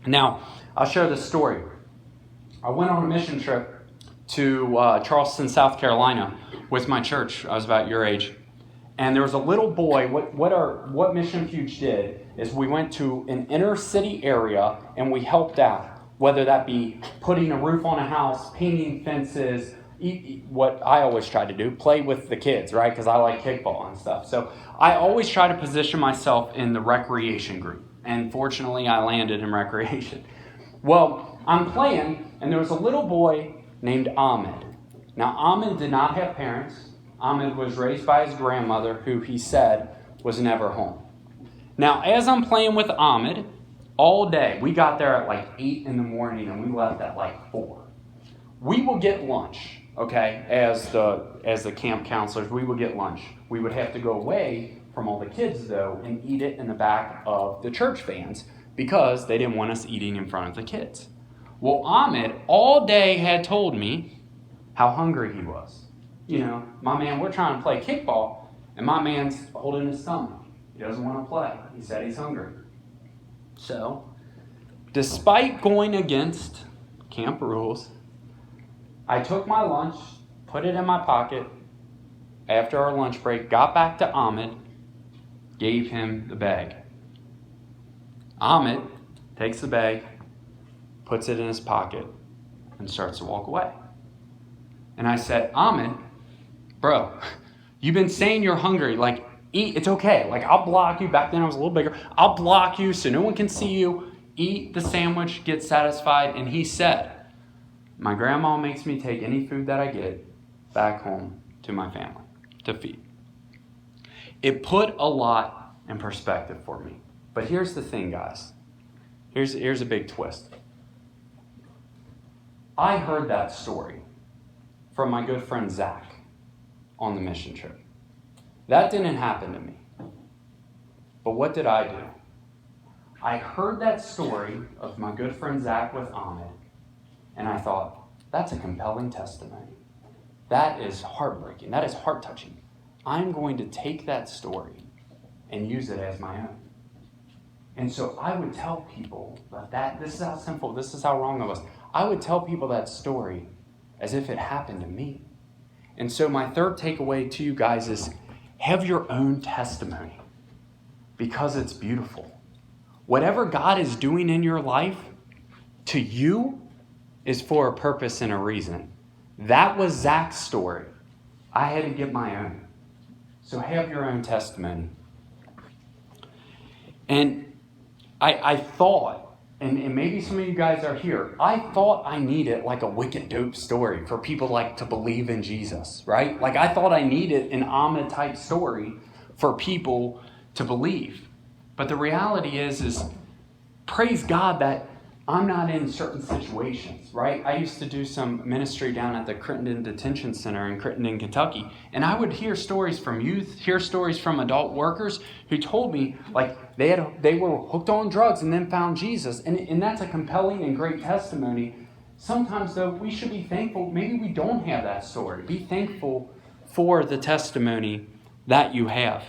Now, I'll share this story. I went on a mission trip to Charleston, South Carolina with my church. I was about your age. And there was a little boy. What Mission Fuge did is we went to an inner city area and we helped out. Whether that be putting a roof on a house, painting fences, what I always try to do, play with the kids, right? Because I like kickball and stuff. So I always try to position myself in the recreation group. And fortunately, I landed in recreation. Well, I'm playing, and there was a little boy named Ahmed. Now, Ahmed did not have parents. Ahmed was raised by his grandmother, who he said was never home. Now, as I'm playing with Ahmed, all day, we got there at like 8 in the morning, and we left at like 4. We will get lunch, okay, as the camp counselors, we would get lunch. We would have to go away from all the kids, though, and eat it in the back of the church vans because they didn't want us eating in front of the kids. Well, Ahmed all day had told me how hungry he was. You know, my man, we're trying to play kickball, and my man's holding his stomach. He doesn't want to play. He said he's hungry. So, despite going against camp rules, I took my lunch, put it in my pocket after our lunch break, got back to Ahmed, gave him the bag. Ahmed takes the bag, puts it in his pocket, and starts to walk away. And I said, Ahmed, bro, you've been saying you're hungry. Like, eat, it's okay. Like, I'll block you. Back then I was a little bigger. I'll block you so no one can see you. Eat the sandwich, get satisfied. And he said, my grandma makes me take any food that I get back home to my family to feed. It put a lot in perspective for me. But here's the thing, guys. Here's a big twist. I heard that story from my good friend Zach on the mission trip. That didn't happen to me. But what did I do? I heard that story of my good friend Zach with Ahmed, and I thought, that's a compelling testimony. That is heartbreaking. That is heart-touching. I'm going to take that story and use it as my own. And so I would tell people that this is how simple, this is how wrong I was. I would tell people that story as if it happened to me. And so my third takeaway to you guys is have your own testimony because it's beautiful. Whatever God is doing in your life, to you, is for a purpose and a reason. That was Zach's story. I had to get my own. So have your own testimony. And I thought, and maybe some of you guys are here, I thought I needed like a wicked dope story for people like to believe in Jesus, right? Like I thought I needed an Ahmed type story for people to believe. But the reality is praise God that I'm not in certain situations, right? I used to do some ministry down at the Crittenden Detention Center in Crittenden, Kentucky, and I would hear stories from youth, hear stories from adult workers who told me like they were hooked on drugs and then found Jesus, and that's a compelling and great testimony. Sometimes, though, we should be thankful. Maybe we don't have that story. Be thankful for the testimony that you have.